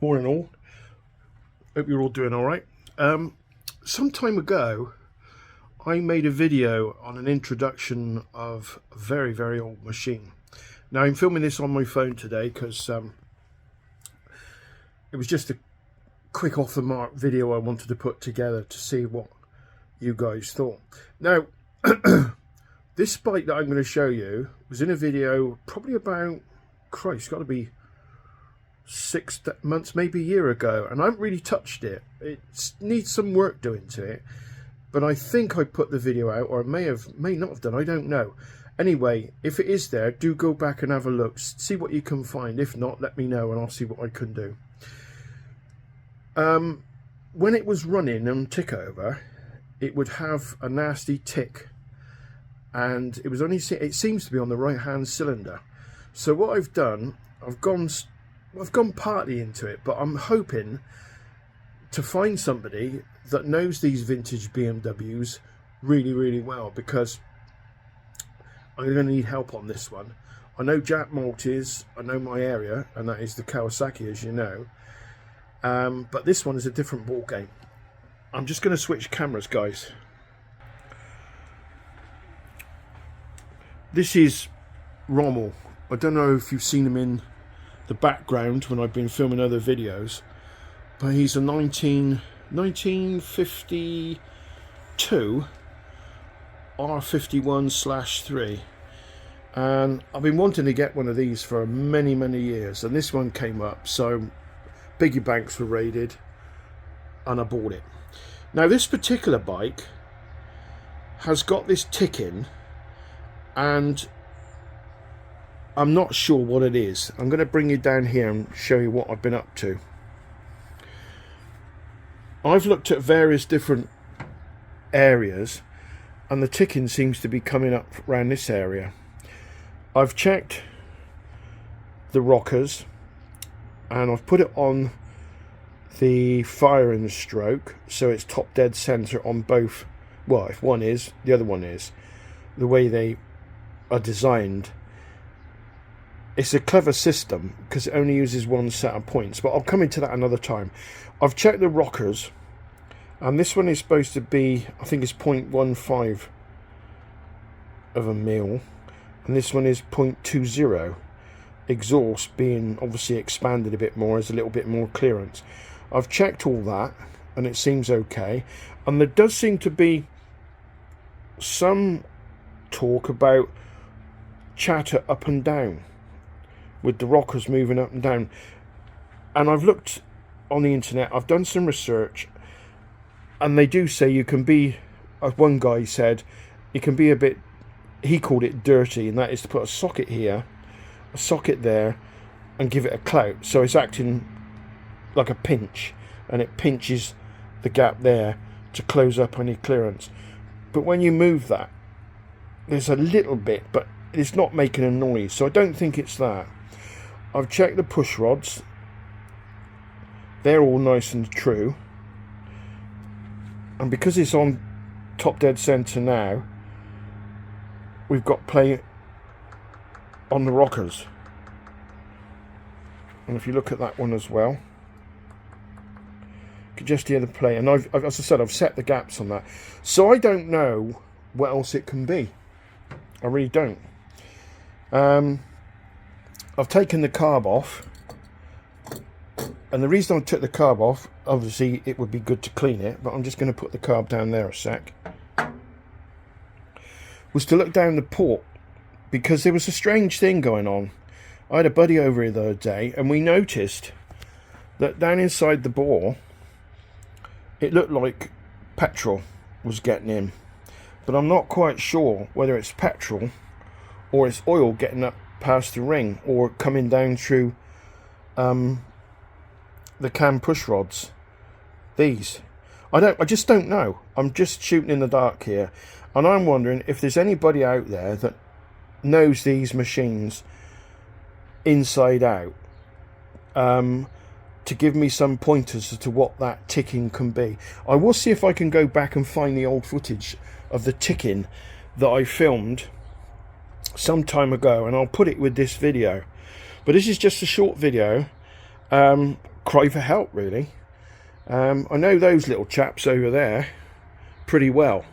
Morning all. Hope you're all doing all right. Some time ago I made a video on an introduction of a very old machine. Now I'm filming this on my phone today because it was just a quick off the mark video I wanted to put together to see what you guys thought. Now this bike that I'm going to show you was in a video probably about, Christ, got to be 6 months, maybe a year ago, and I haven't really touched it. It needs some work doing to it, but I think I put the video out, or may not have done, I don't know. Anyway, if it is there, do go back and have a look, see what you can find. If not, let me know and I'll see what I can do. When it was running on tick over, it would have a nasty tick, and it was only, it seems to be on the right hand cylinder. So what I've done, I've gone partly into it, but I'm hoping to find somebody that knows these vintage BMWs really well, because I'm going to need help on this one. I know Jack Maltese, I know my area, and that is the Kawasaki, as you know, but this one is a different ball game. I'm just going to switch cameras, guys. This is Rommel. I don't know if you've seen him in the background when I've been filming other videos, but he's a 1952 R51/3, and I've been wanting to get one of these for many years, and this one came up, so Biggie Banks were raided and I bought it. Now this particular bike has got this ticking, and I'm not sure what it is. I'm going to bring you down here and show you what I've been up to. I've looked at various different areas, and the ticking seems to be coming up around this area. I've checked the rockers, and I've put it on the firing stroke, so it's top dead center on both. Well, if one is, the other one is. The way they are designed, it's a clever system because it only uses one set of points, but I'll come into that another time. I've checked the rockers, and this one is supposed to be, I think it's 0.15 of a mil, and this one is 0.20. Exhaust being obviously expanded a bit more, as a little bit more clearance. I've checked all that and it seems okay, and there does seem to be some talk about chatter up and down with the rockers moving up and down, and I've looked on the internet, I've done some research, and they do say you can be, as one guy said, you can be a bit, he called it dirty, and that is to put a socket here, a socket there, and give it a clout, so it's acting like a pinch, and it pinches the gap there to close up any clearance. But when you move that, there's a little bit, but it's not making a noise, so I don't think it's that. I've checked the push rods, they're all nice and true, and because it's on top dead center now, we've got play on the rockers, and if you look at that one as well, you can just hear the play, and I've, as I said, I've set the gaps on that, so I don't know what else it can be. I really don't. I've taken the carb off, and the reason I took the carb off, obviously it would be good to clean it, but I'm just going to put the carb down there a sec, was to look down the port, because there was a strange thing going on. I had a buddy over here the other day, and we noticed that down inside the bore it looked like petrol was getting in, but I'm not quite sure whether it's petrol or it's oil getting up past the ring, or coming down through the cam push rods. These, I just don't know. I'm just shooting in the dark here, and I'm wondering if there's anybody out there that knows these machines inside out, to give me some pointers as to what that ticking can be. I will see if I can go back and find the old footage of the ticking that I filmed some time ago, and I'll put it with this video. But this is just a short video. cry for help, really. I know those little chaps over there pretty well,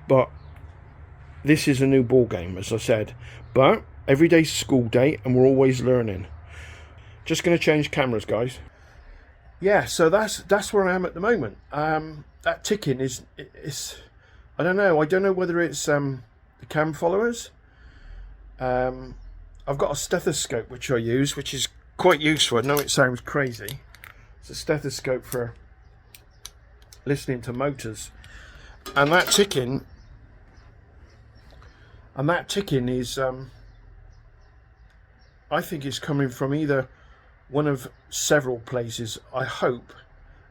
but this is a new ball game, as I said. But every day's school day, and we're always learning. Just going to change cameras, guys. Yeah, so that's where I am at the moment. That ticking is I don't know. I don't know whether it's the cam followers. I've got a stethoscope which I use, which is quite useful. I know it sounds crazy. It's a stethoscope for listening to motors, and that ticking is I think it's coming from either one of several places. I hope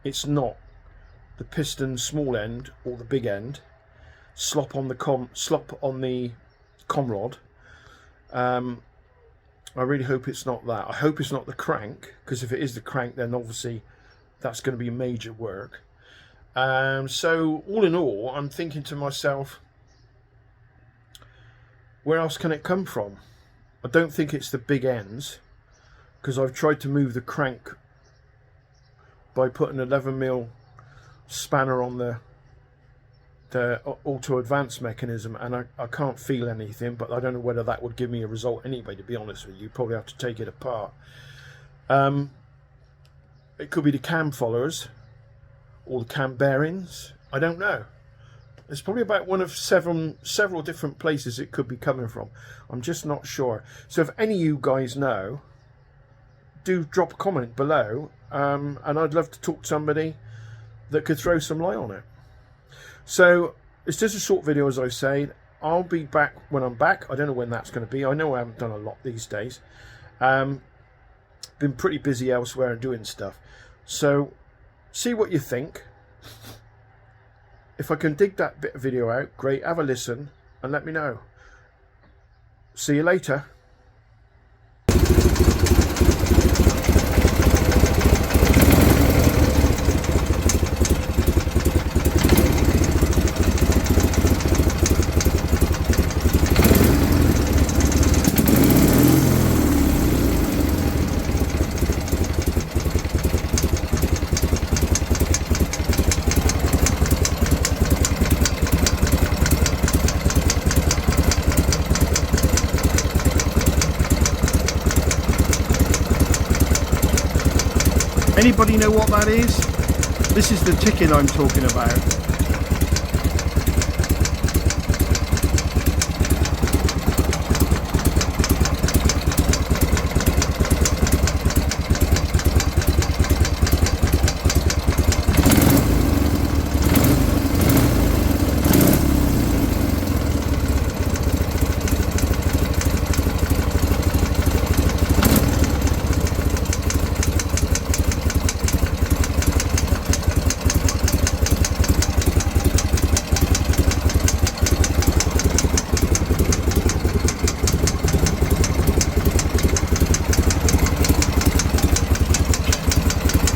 it's not the piston small end or the big end. Slop on the com rod. I really hope it's not that. I hope it's not the crank, because if it is the crank, then obviously that's going to be major work. So all in all, I'm thinking to myself, where else can it come from? I don't think it's the big ends, because I've tried to move the crank by putting an 11mm spanner on the auto advance mechanism, and I can't feel anything, but I don't know whether that would give me a result anyway, to be honest with you. Probably have to take it apart. It could be the cam followers or the cam bearings. I don't know. There's probably about one of several different places it could be coming from. I'm just not sure. So if any of you guys know, do drop a comment below, and I'd love to talk to somebody that could throw some light on it. So it's just a short video, as I say. I'll be back when I'm back. I don't know when that's going to be. I know I haven't done a lot these days. Been pretty busy elsewhere and doing stuff. So see what you think. If I can dig that bit of video out, great. Have a listen and let me know. See you later. Anybody know what that is? This is the ticking I'm talking about.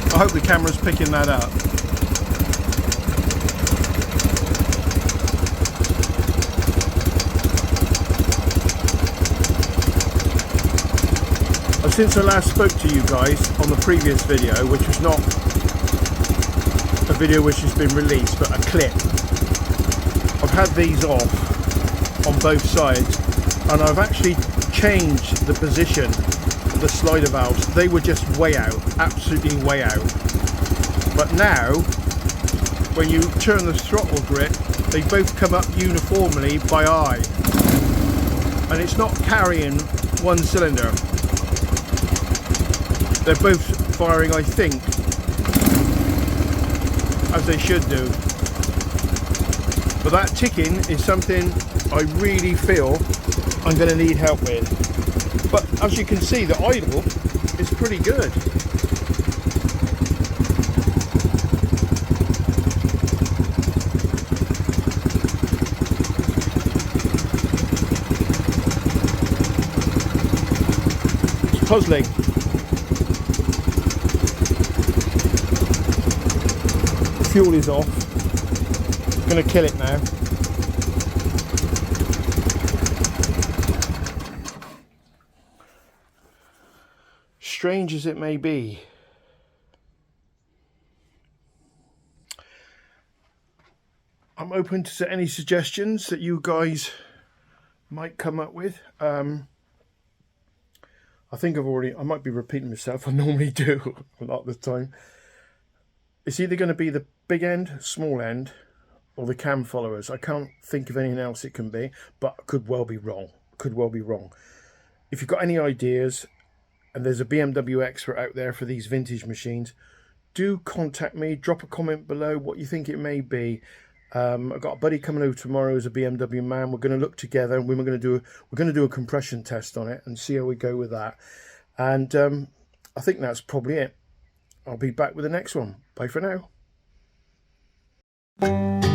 I hope the camera's picking that up. Since I last spoke to you guys on the previous video, which was not a video which has been released, but a clip, I've had these off on both sides, and I've actually changed the position of the slider valves. They were just way out, absolutely way out. But now, when you turn the throttle grip, they both come up uniformly by eye. And it's not carrying one cylinder. They're both firing, I think, as they should do. But that ticking is something I really feel I'm going to need help with. But as you can see, the idle is pretty good. It's puzzling. Fuel is off. I'm going to kill it now. Strange as it may be, open to any suggestions that you guys might come up with. I think I might be repeating myself. I normally do a lot of the time. It's either going to be the big end, small end, or the cam followers. I can't think of anything else it can be, but could well be wrong. Could well be wrong. If you've got any ideas, and there's a BMW expert out there for these vintage machines, do contact me. Drop a comment below what you think it may be. I've got a buddy coming over tomorrow who's a BMW man. We're going to look together, and we're going to do a compression test on it and see how we go with that. And I think that's probably it. I'll be back with the next one. Bye for now.